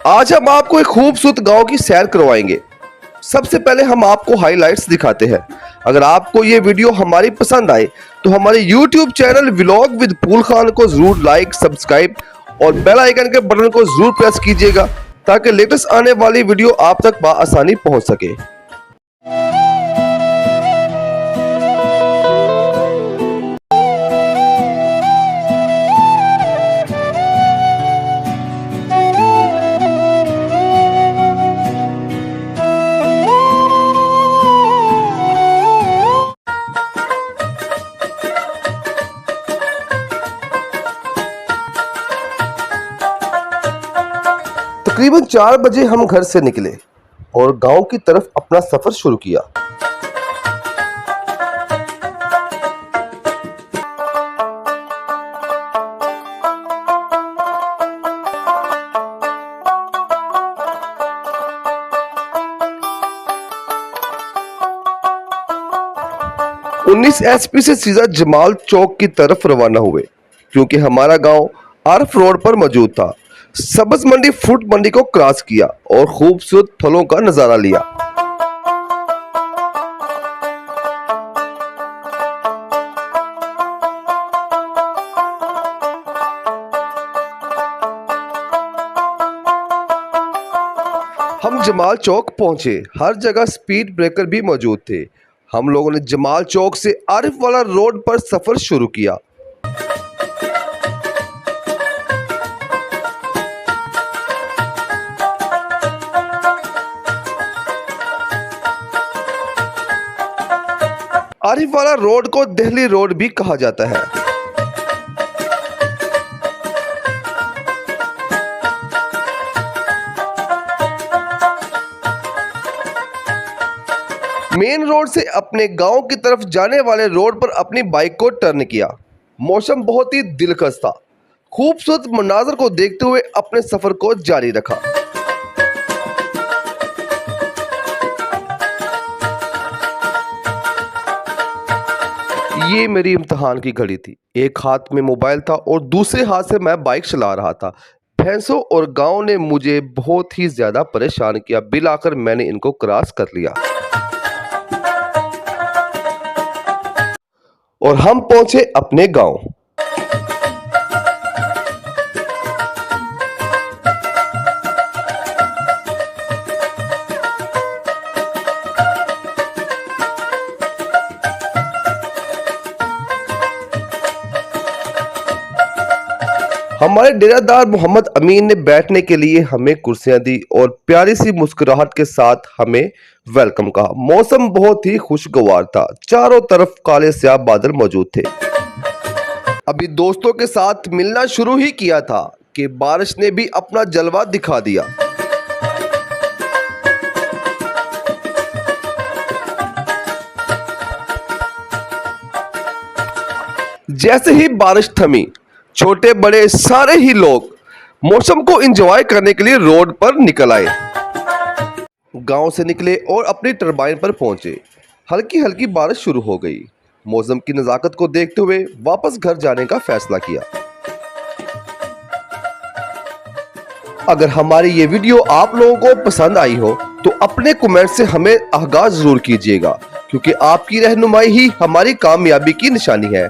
आज हम आपको एक खूबसूरत गांव की सैर करवाएंगे। सबसे पहले हम आपको हाइलाइट्स दिखाते हैं। अगर आपको ये वीडियो हमारी पसंद आए तो हमारे YouTube चैनल व्लॉग विद फूल खान को जरूर लाइक, सब्सक्राइब और बेल आइकन के बटन को जरूर प्रेस कीजिएगा ताकि लेटेस्ट आने वाली वीडियो आप तक बआसानी पहुंच सके। तकरीबन 4 बजे हम घर से निकले और गांव की तरफ अपना सफर शुरू किया। उन्नीस एसपी से सीधा जमाल चौक की तरफ रवाना हुए क्योंकि हमारा गांव आरफ रोड पर मौजूद था। सब्ज मंडी फ्रूट मंडी को क्रॉस किया और खूबसूरत फलों का नजारा लिया। हम जमाल चौक पहुंचे। हर जगह स्पीड ब्रेकर भी मौजूद थे। हम लोगों ने जमाल चौक से आरिफ वाला रोड पर सफर शुरू किया। आरिफ वाला रोड को दिल्ली रोड भी कहा जाता है। मेन रोड से अपने गांव की तरफ जाने वाले रोड पर अपनी बाइक को टर्न किया। मौसम बहुत ही दिलकश था। खूबसूरत मनाजर को देखते हुए अपने सफर को जारी रखा। ये मेरी इम्तिहान की घड़ी थी। एक हाथ में मोबाइल था और दूसरे हाथ से मैं बाइक चला रहा था। भैंसों और गांव ने मुझे बहुत ही ज्यादा परेशान किया। बिल आकर मैंने इनको क्रॉस कर लिया और हम पहुंचे अपने गांव। हमारे डेरादार मोहम्मद अमीन ने बैठने के लिए हमें कुर्सियां दी और प्यारी सी मुस्कुराहट के साथ हमें वेलकम कहा। मौसम बहुत ही खुशगवार था। चारों तरफ काले स्याह बादल मौजूद थे। अभी दोस्तों के साथ मिलना शुरू ही किया था कि बारिश ने भी अपना जलवा दिखा दिया। जैसे ही बारिश थमी, छोटे बड़े सारे ही लोग मौसम को एंजॉय करने के लिए रोड पर निकल आए। गांव से निकले और अपनी टरबाइन पर पहुंचे। हल्की हल्की बारिश शुरू हो गई। मौसम की नज़ाकत को देखते हुए वापस घर जाने का फैसला किया। अगर हमारी ये वीडियो आप लोगों को पसंद आई हो तो अपने कमेंट से हमें आगाह जरूर कीजिएगा क्योंकि आपकी रहनुमाई ही हमारी कामयाबी की निशानी है।